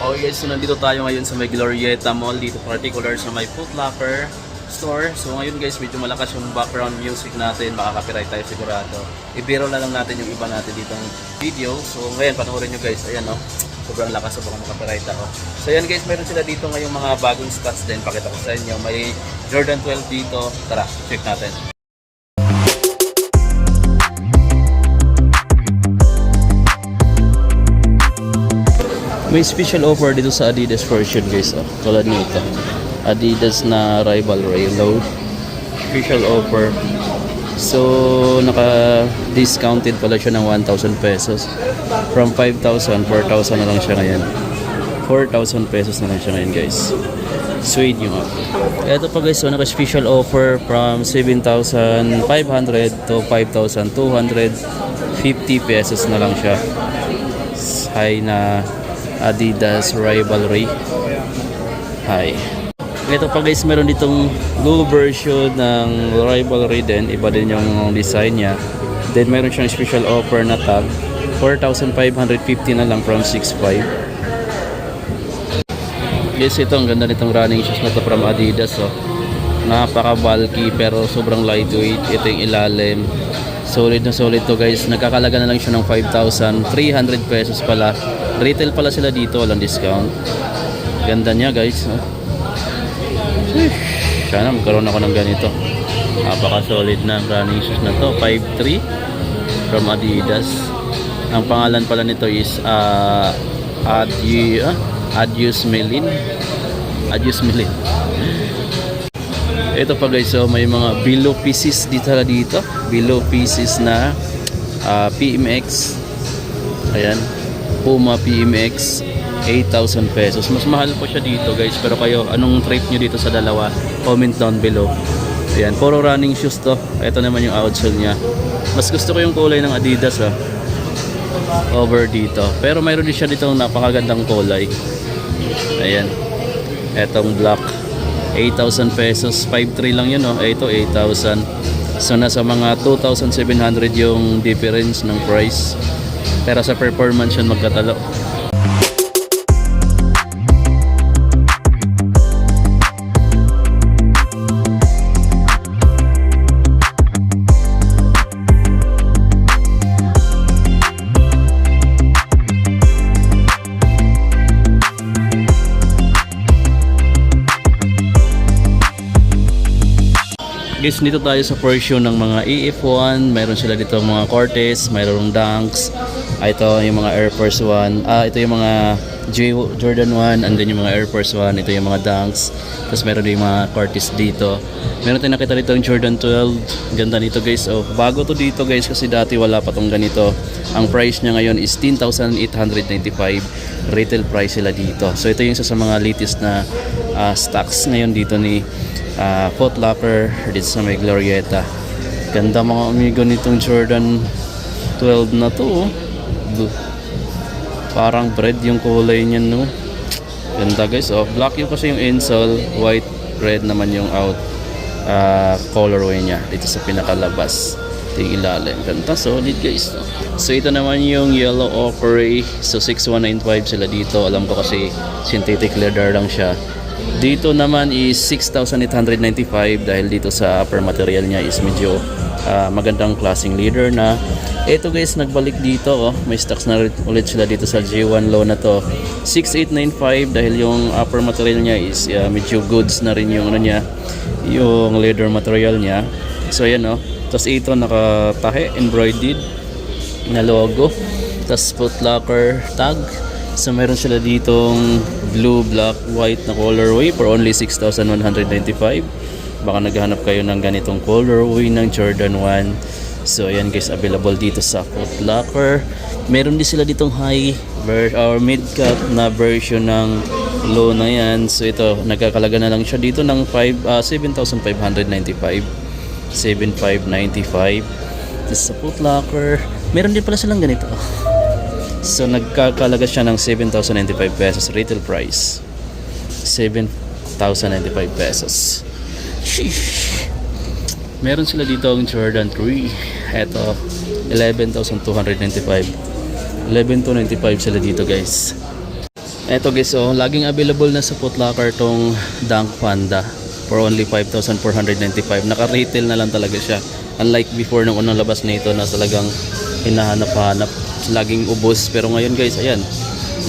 Okay guys, so nandito tayo ngayon sa may Glorieta Mall, dito particular sa may Foot Locker store. So ngayon guys, medyo malakas yung background music natin, makaka-copyright tayo sigurado. I-biro na lang natin yung iba natin ditong video. So ngayon, panoorin nyo guys, ayan no, sobrang lakas, sobrang makaka-copyright ako. So ayan guys, meron sila dito ngayong mga bagong stats din, pakita ko sa inyo. May Jordan 12 dito, tara, check natin. May special offer dito sa Adidas version guys, tulad nito Adidas na Rivalry Low, special offer. So naka discounted pala siya ng 1,000 pesos from 5,000, 4,000 na lang siya ngayon. 4,000 pesos na lang siya ngayon guys. Suede yung ito pa guys, so naka special offer from 7,500 to 5,250 pesos na lang siya. High na Adidas Rivalry High. Ito pa guys, meron ditong low version ng Rivalry din, iba din yung design niya. Then meron siyang special offer na tag, 4,550 na lang from 6,500. Guys, ito ang ganda nitong running shoes na to from Adidas napaka bulky pero sobrang lightweight. Ito yung ilalim, solid na solid to guys. Nagkakalaga na lang siya ng 5,300 pesos pala. Retail pala sila dito, walang discount. Ganda niya guys. Sana magkaroon ako ng ganito. Napaka solid na running shoes na to. 5,300 from Adidas. Ang pangalan pala nito is Adius Melin. Adius Melin. Ito pa guys, so may mga below pieces dito. Below pieces na PMX. Ayan, Puma PMX, 8,000 pesos. Mas mahal po siya dito guys, pero kayo, anong rate nyo dito sa dalawa? Comment down below. Ayan, puro running shoes to. Ito naman yung outsole nya. Mas gusto ko yung kulay ng Adidas over dito, pero mayroon din siya dito napakagandang kulay. Ayan, etong black, 8,000 pesos. 5,300 lang yun ito 8,000. So nasa mga 2,700 yung difference ng price, pero sa performance yun magkatalo. Guys, dito tayo sa version ng mga EF1. Mayroon sila dito mga Cortez, mayroong Dunks. Ito yung mga Air Force 1. Ito yung mga Jordan 1, and then yung mga Air Force 1. Ito yung mga Dunks. Tapos mayroon din yung mga Cortez dito. Meron tayong nakita dito yung Jordan 12. Ganda nito guys. Bago to dito guys, kasi dati wala pa tong ganito. Ang price niya ngayon is 10,895. Retail price sila dito. So ito yung isa sa mga latest na stocks ngayon dito ni Foot Locker dito sa may Glorieta. Ganda mga amigo nitong Jordan 12 na to. Parang bread yung kulay niya no. Ganda guys. Black yung kasi yung insole, white red naman yung out colorway niya dito sa pinakalabas. Ito yung ilalim. Ganda, solid guys. So ito naman yung yellow ochre. So 6,195 sila dito. Alam ko kasi synthetic leather lang siya. Dito naman is 6,895 dahil dito sa upper material niya is medyo magandang klaseng leather na. Ito guys, nagbalik dito may stocks na ulit sila dito sa G1 low na to. 6,895 dahil yung upper material niya is medyo goods na rin yung ano niya, yung leather material niya. So ayan tapos ito nakatahe, embroidered na logo. Tapos Foot Locker tag. So meron sila ditong blue, black, white na colorway for only 6,195. Baka naghahanap kayo ng ganitong colorway ng Jordan 1. So ayan guys, available dito sa Foot Locker. Meron din sila ditong high or mid cap na version ng low na yan. So ito, nagkakalaga na lang siya dito ng 7,595. 7,595. Sa Foot Locker, meron din pala silang ganito. So nagkakalaga siya ng 7,095 pesos retail price. 7,095 pesos. Sheesh. Meron sila dito ang Jordan 3. Ito 11,295. 11,295 sila dito guys. Eto guys, oh, laging available na sa Foot Locker tong Dunk Panda for only 5,495. Naka-retail na lang talaga siya. Unlike before nung unang labas nito na talagang hinahanap-hanap, laging ubos. Pero ngayon guys, ayan,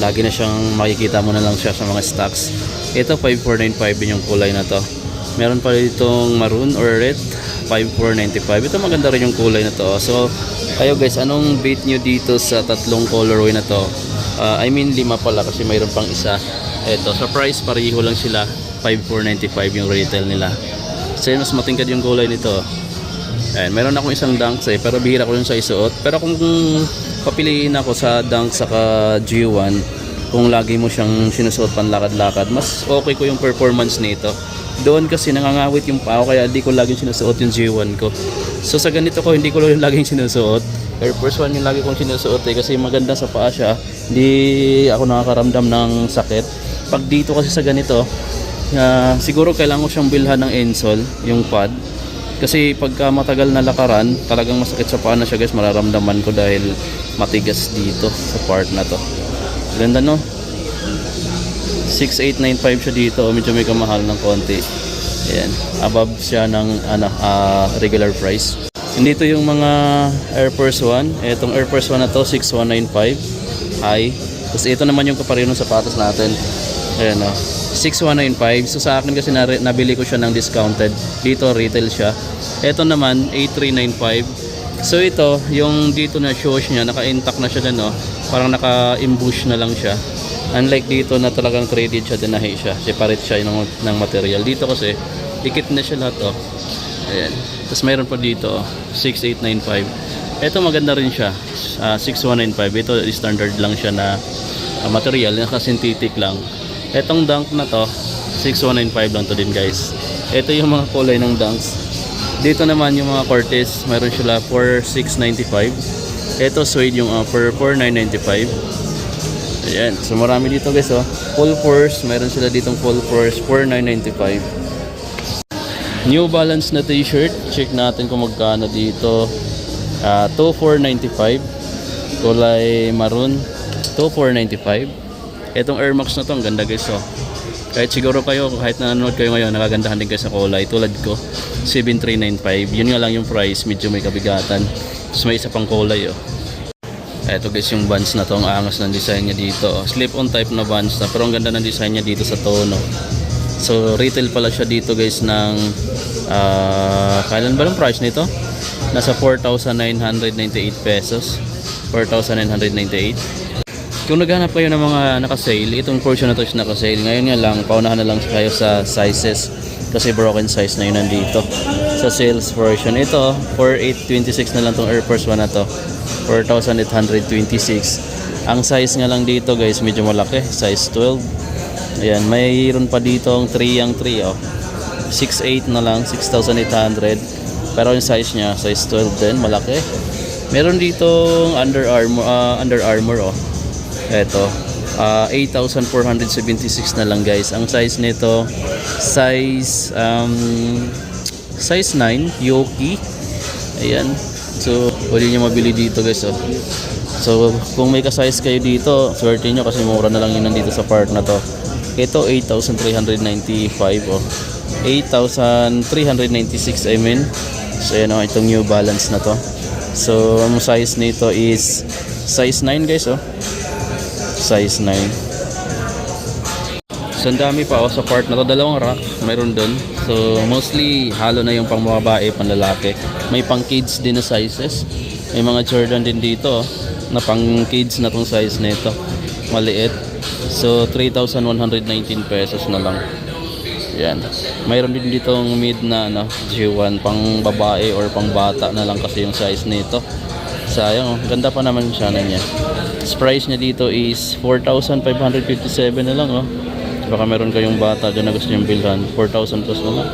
lagi na siyang makikita mo na lang siya sa mga stocks. Ito 5,495 din yung kulay na to. Meron pa ditong maroon or red, 5,495. Ito maganda rin yung kulay na to. So, kayo guys, anong bait nyo dito sa tatlong colorway na to? I mean 5 pala kasi mayroon pang isa. Ito, sa price pareho lang sila, 5,495 yung retail nila. Kasi mas matingkad yung kulay nito. Ayan, meron akong isang Dunks pero bihira ko yung sa isuot. Pero kung papiliin ako sa Dunks saka G1, kung lagi mo siyang sinusuot panlakad-lakad, mas okay ko yung performance nito. Doon kasi nangangawit yung pao kaya hindi ko laging sinusuot yung G1 ko. So sa ganito ko hindi ko yung laging sinusuot. Air Force 1 yung lagi kong sinusuot kasi maganda sa paa siya. Hindi ako nakakaramdam ng sakit. Pag dito kasi sa ganito, siguro kailangan ko siyang bilhan ng insole, yung pad. Kasi pagka matagal na lakaran, talagang masakit sa paa na siya guys, mararamdaman ko dahil matigas dito sa part na to. Ganda no? 6,895 siya dito, medyo may kamahal ng konti. Ayan, above siya ng regular price. Hindi to yung mga Air Force 1. Itong Air Force 1 na to, 6,195 high. Tapos ito naman yung kapareho ng sapatos natin. Ayan o, 6,195. So sa akin kasi nabili ko siya ng discounted. Dito retail siya. Ito naman 8,395. So ito, yung dito na shoes niya, naka-intact na siya dyan o. Parang naka-imbush na lang siya. Unlike dito na talagang threaded siya, dinahi siya. Separate siya ng material. Dito kasi, dikit na siya lahat o. Ayan. Tapos mayroon pa dito 6,895. Ito maganda rin siya, 6,195. Ito standard lang siya na material, naka-synthetic lang. Etong Dunk na to 6,195 lang to din guys. Ito yung mga kulay ng Dunks. Dito naman yung mga Cortez, mayroon sila for 6,995. Ito suede yung for 4,995. Ayan, so marami dito guys oh. Full force, mayroon sila ditong full force 4,995. New Balance na t-shirt, check natin kung magkano dito. 2,495 kulay maroon, 2,495. Etong Air Max na to, ang ganda guys oh. Kahit siguro kayo, kahit nanonood kayo ngayon, nakagandahan din kayo sa kulay. Tulad ko, 7,395. Yun nga lang yung price, medyo may kabigatan. Tapos may isa pang kulay oh. Eto guys yung bands na to, ang angas ng design niya dito oh. Slip-on type na bands na, pero ang ganda ng design niya dito sa tono. So retail pala siya dito guys ng kailan ba yung price nito? Nasa 4,998 pesos. 4,998. Kung naghanap kayo ng mga naka-sale, itong portion na to is naka-sale. Ngayon nga lang, paunahan na lang kayo sa sizes kasi broken size na yun nandito. Sa sales version, ito 4,826 na lang tong Air Force 1 na to. 4,826. Ang size nga lang dito guys, medyo malaki. Size 12. Ayan, mayroon pa dito ang 3 ang 3 oh. 6,800 na lang, 6,800. Pero yung size niya, size 12 din, malaki. Meron dito Under Armour oh. Eto, 8,476 na lang guys. Ang size nito, size 9, Yoki. Ayan. So, pwede nyo mabili dito guys oh. So, kung may ka-size kayo dito, swerte nyo kasi mura na lang yun nandito sa part na to. Ito 8,395 oh. 8,396 I mean. So yan oh, itong New Balance na to. So ang size nito is size 9 guys oh. Size 9. So ang dami pa oh sa part na to, dalawang rack mayroon doon. So mostly halo na yung pang mga babae, pang lalaki. May pang kids din na sizes. May mga Jordan din dito oh, na pang kids na tong size nito. Maliit. So 3,119 pesos na lang. Yan. Mayroon din ditong mid na G1 pang babae or pang bata na lang kasi yung size nito. Sayang oh, ganda pa naman siya na niya. Price niya dito is 4,557 na lang oh. Baka meron kayong bata dyan na gusto niyong bilhan, 4,000 plus na lang.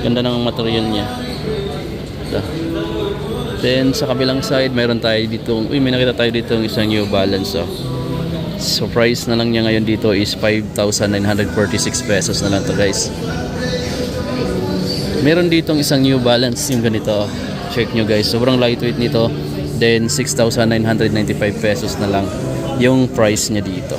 Ganda ng material niya. Then sa kabilang side meron tayo dito, may nakita tayo dito ng isang New Balance oh. So price na lang niya ngayon dito is 5,946 pesos na lang to guys. Meron ditong isang New Balance yung ganito. Check nyo guys, sobrang lightweight nito. Then 6,995 pesos na lang yung price niya dito.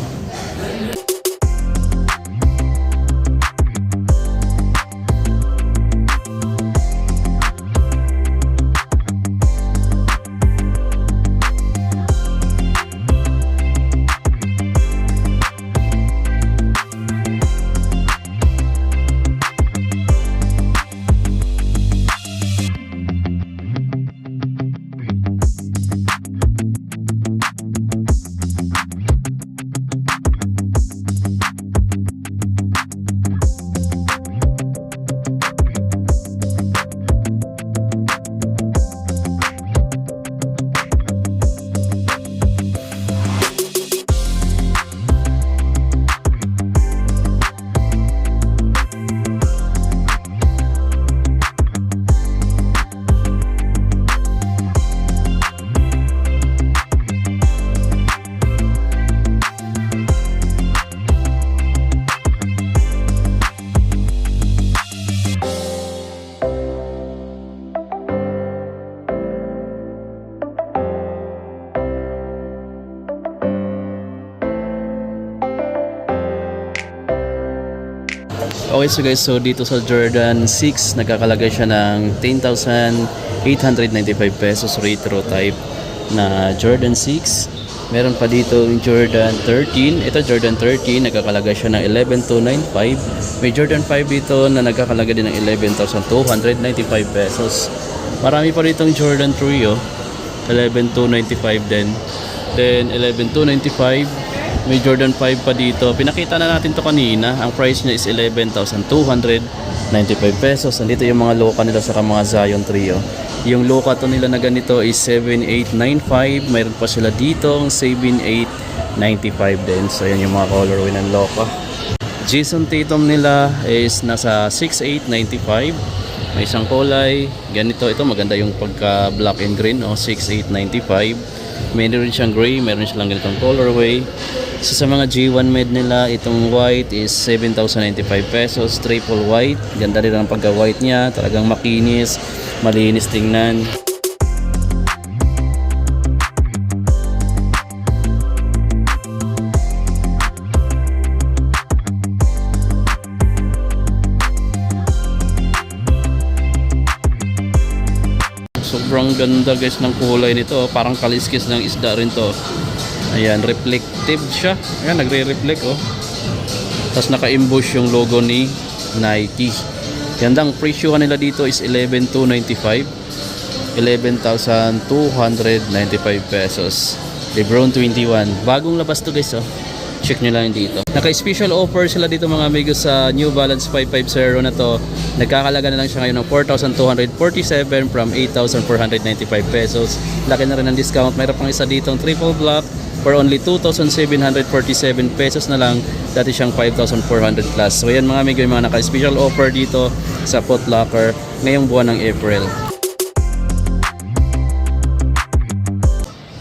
Okay, so guys, so dito sa Jordan 6, nagkakalagay siya ng 10,895 pesos retro type na Jordan 6. Meron pa dito yung Jordan 13. Ito Jordan 13, nagkakalagay siya ng 11,295. May Jordan 5 dito na nagkakalagay din ng 11,295 pesos. Marami pa ditong Jordan 3, oh. 11,295 din. Then 11,295. May Jordan 5 pa dito. Pinakita na natin to kanina. Ang price niya is 11,295 pesos. Andito yung mga loka nila sa mga Zion 3, oh. Yung loka to nila na ganito is 7,895. Mayroon pa sila dito 7,895 din. So yan yung mga colorway ng loka. Jason Tatum nila is nasa 6,895. May isang kulay ganito. Ito maganda yung pagka black and green, oh, 6,895. Meron siyang gray, meron silang ganitong colorway. So sa mga G1 med nila, itong white is 7,095 pesos, triple white. Ganda rin ang pagka-white niya, talagang makinis, malinis tingnan. Sobrang ganda guys ng kulay nito, parang kaliskis ng isda rin to. Ayan, reflective siya. Ayan, nagre-reflect, oh. Tapos naka-emboss yung logo ni Nike. Gandang presyo nila dito is 11,295. 11,295 pesos. Lebron 21. Bagong labas to guys, oh. Check nyo lang dito. Naka-special offer sila dito mga amigos sa New Balance 550 na to. Nagkakalaga na lang siya ngayon ng 4,247 from 8,495 pesos. Laki na rin ang discount. Mayroon pang isa dito ang triple block for only 2,747 pesos na lang. Dati siyang 5,400 plus. So yan mga amigo, yung mga naka-special offer dito sa Foot Locker ngayong buwan ng April.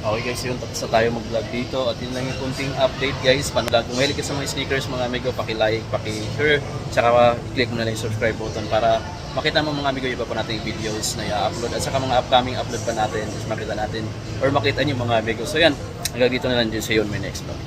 Okay guys, yun, tapos na tayo mag-vlog dito at yun lang yung kunting update guys. Panood, kung mahilig ka sa mga sneakers mga amigo, paki-like, paki-share, tsaka click mo na lang yung subscribe button para makita mo mga amigo yung iba pa natin videos na i-upload at saka mga upcoming upload pa natin, tapos makita natin or makita nyo mga amigo. So yan, hanggang dito na lang din sa yun, my next vlog.